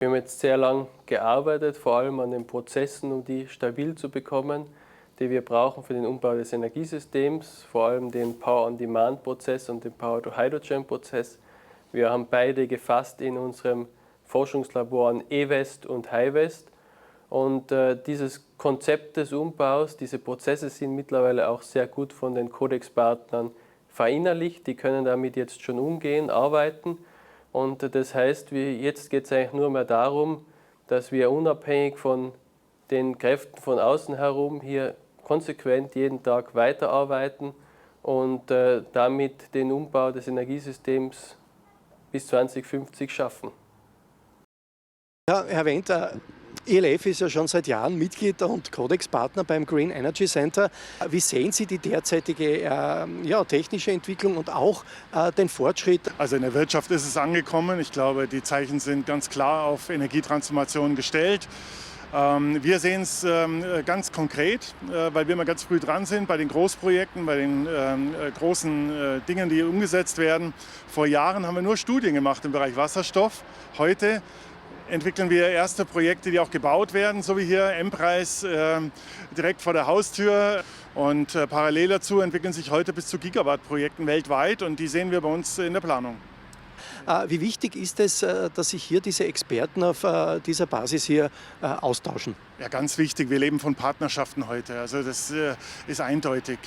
Wir haben jetzt sehr lang gearbeitet, vor allem an den Prozessen, um die stabil zu bekommen, die wir brauchen für den Umbau des Energiesystems, vor allem den Power-on-Demand-Prozess und den Power-to-Hydrogen-Prozess. Wir haben beide gefasst in unserem Forschungslabor an eWest und HiWest. Und dieses Konzept des Umbaus, diese Prozesse sind mittlerweile auch sehr gut von den Codex-Partnern verinnerlicht. Die können damit jetzt schon umgehen, arbeiten. Und das heißt, jetzt geht es eigentlich nur mehr darum, dass wir unabhängig von den Kräften von außen herum hier konsequent jeden Tag weiterarbeiten und damit den Umbau des Energiesystems bis 2050 schaffen. Ja, Herr Wendt, ELF ist ja schon seit Jahren Mitglied und Codex-Partner beim Green Energy Center. Wie sehen Sie die derzeitige technische Entwicklung und auch den Fortschritt? Also in der Wirtschaft ist es angekommen. Ich glaube, die Zeichen sind ganz klar auf Energietransformation gestellt. Wir sehen es ganz konkret, weil wir immer ganz früh dran sind bei den Großprojekten, bei den großen Dingen, die umgesetzt werden. Vor Jahren haben wir nur Studien gemacht im Bereich Wasserstoff. Heute entwickeln wir erste Projekte, die auch gebaut werden, so wie hier M-Preis direkt vor der Haustür. Und parallel dazu entwickeln sich heute bis zu Gigawatt-Projekten weltweit und die sehen wir bei uns in der Planung. Wie wichtig ist es, dass sich hier diese Experten auf dieser Basis hier austauschen? Ja, ganz wichtig. Wir leben von Partnerschaften heute. Also das ist eindeutig.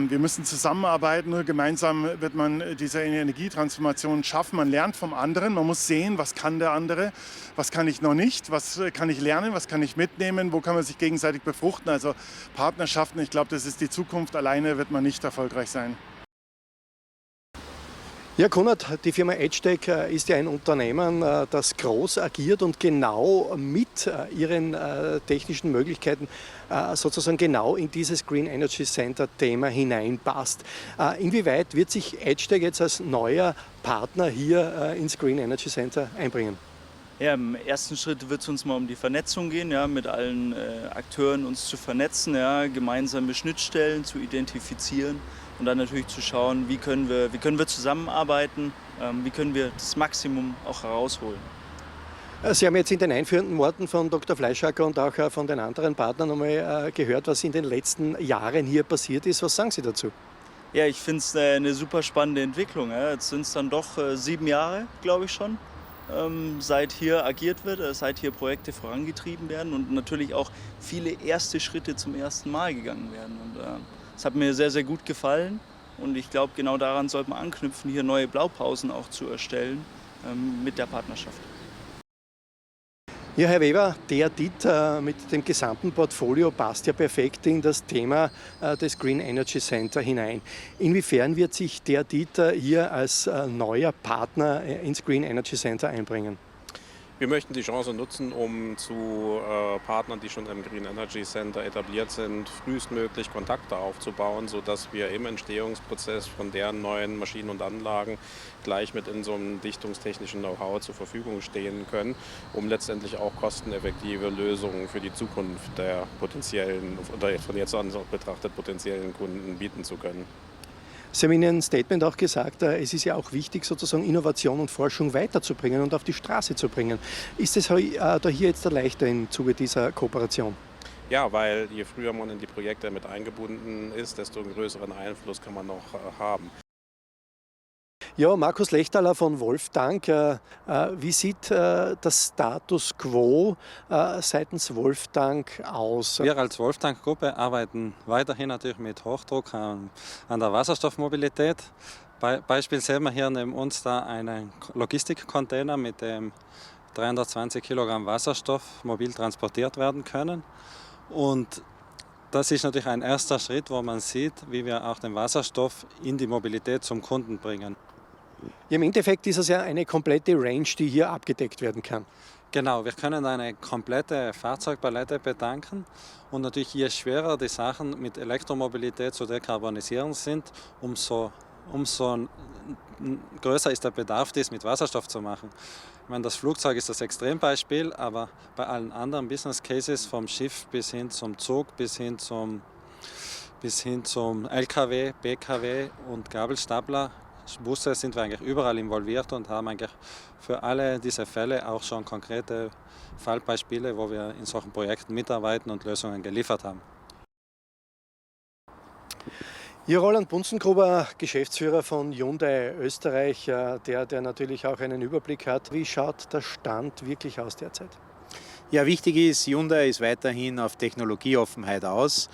Wir müssen zusammenarbeiten. Nur gemeinsam wird man diese Energietransformation schaffen. Man lernt vom anderen. Man muss sehen, was kann der andere, was kann ich noch nicht, was kann ich lernen, was kann ich mitnehmen, wo kann man sich gegenseitig befruchten. Also Partnerschaften, ich glaube, das ist die Zukunft. Alleine wird man nicht erfolgreich sein. Ja, Konrad, die Firma EdgeTech ist ja ein Unternehmen, das groß agiert und genau mit ihren technischen Möglichkeiten sozusagen genau in dieses Green Energy Center Thema hineinpasst. Inwieweit wird sich EdgeTech jetzt als neuer Partner hier ins Green Energy Center einbringen? Ja, im ersten Schritt wird es uns mal um die Vernetzung gehen, ja, mit allen Akteuren uns zu vernetzen, ja, gemeinsame Schnittstellen zu identifizieren und dann natürlich zu schauen, wie können wir zusammenarbeiten, wie können wir das Maximum auch herausholen. Sie haben jetzt in den einführenden Worten von Dr. Fleischacker und auch von den anderen Partnern einmal gehört, was in den letzten Jahren hier passiert ist. Was sagen Sie dazu? Ja, ich finde es eine super spannende Entwicklung. Ja. Jetzt sind es dann doch 7 Jahre, glaube ich schon. Seit hier agiert wird, seit hier Projekte vorangetrieben werden und natürlich auch viele erste Schritte zum ersten Mal gegangen werden. Und es hat mir sehr, sehr gut gefallen und ich glaube, genau daran sollte man anknüpfen, hier neue Blaupausen auch zu erstellen mit der Partnerschaft. Ja, Herr Weber, der DIT mit dem gesamten Portfolio passt ja perfekt in das Thema des Green Energy Center hinein. Inwiefern wird sich der DIT hier als neuer Partner ins Green Energy Center einbringen? Wir möchten die Chance nutzen, um zu Partnern, die schon im Green Energy Center etabliert sind, frühestmöglich Kontakte aufzubauen, sodass wir im Entstehungsprozess von deren neuen Maschinen und Anlagen gleich mit in so einem dichtungstechnischen Know-how zur Verfügung stehen können, um letztendlich auch kosteneffektive Lösungen für die Zukunft der potenziellen oder von jetzt an betrachtet potenziellen Kunden bieten zu können. Sie haben in Ihrem Statement auch gesagt, es ist ja auch wichtig, sozusagen Innovation und Forschung weiterzubringen und auf die Straße zu bringen. Ist es da hier jetzt leichter im Zuge dieser Kooperation? Ja, weil je früher man in die Projekte mit eingebunden ist, desto einen größeren Einfluss kann man noch haben. Ja, Markus Lechtaler von Wolftank. Wie sieht das Status quo seitens Wolftank aus? Wir als Wolftank-Gruppe arbeiten weiterhin natürlich mit Hochdruck an der Wasserstoffmobilität. Beispiel sehen wir hier neben uns da einen Logistikcontainer, mit dem 320 Kilogramm Wasserstoff mobil transportiert werden können. Und das ist natürlich ein erster Schritt, wo man sieht, wie wir auch den Wasserstoff in die Mobilität zum Kunden bringen. Ja, im Endeffekt ist es ja eine komplette Range, die hier abgedeckt werden kann. Genau, wir können eine komplette Fahrzeugpalette betanken und natürlich je schwerer die Sachen mit Elektromobilität zu dekarbonisieren sind, umso größer ist der Bedarf, dies mit Wasserstoff zu machen. Ich meine, das Flugzeug ist das Extrembeispiel, aber bei allen anderen Business Cases, vom Schiff bis hin zum Zug, bis hin zum LKW, BKW und Gabelstapler, Busse sind wir eigentlich überall involviert und haben eigentlich für alle diese Fälle auch schon konkrete Fallbeispiele, wo wir in solchen Projekten mitarbeiten und Lösungen geliefert haben. Ihr Roland Bunzengruber, Geschäftsführer von Hyundai Österreich, der natürlich auch einen Überblick hat. Wie schaut der Stand wirklich aus derzeit? Ja, wichtig ist, Hyundai ist weiterhin auf Technologieoffenheit aus.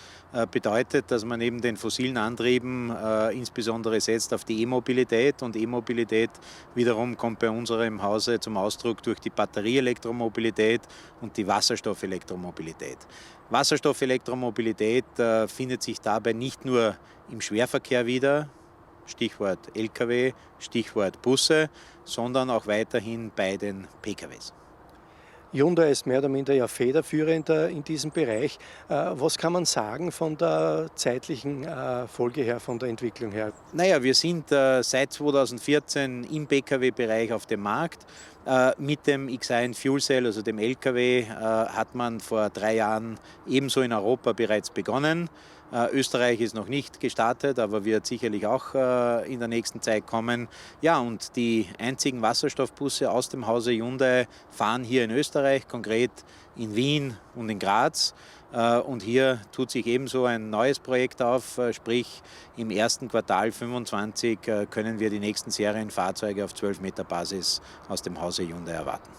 Bedeutet, dass man neben den fossilen Antrieben insbesondere setzt auf die E-Mobilität. Und E-Mobilität wiederum kommt bei unserem Hause zum Ausdruck durch die Batterieelektromobilität und die Wasserstoffelektromobilität. Wasserstoffelektromobilität findet sich dabei nicht nur im Schwerverkehr wieder, Stichwort Lkw, Stichwort Busse, sondern auch weiterhin bei den PKWs. Hyundai ist mehr oder minder ja federführend in diesem Bereich. Was kann man sagen von der zeitlichen Folge her, von der Entwicklung her? Naja, wir sind seit 2014 im Pkw-Bereich auf dem Markt. Mit dem X1 Fuel Cell, also dem Lkw, hat man vor 3 Jahren ebenso in Europa bereits begonnen. Österreich ist noch nicht gestartet, aber wird sicherlich auch in der nächsten Zeit kommen. Ja, und die einzigen Wasserstoffbusse aus dem Hause Hyundai fahren hier in Österreich, konkret in Wien und in Graz. Und hier tut sich ebenso ein neues Projekt auf, sprich im ersten Quartal 2025 können wir die nächsten Serienfahrzeuge auf 12 Meter Basis aus dem Hause Hyundai erwarten.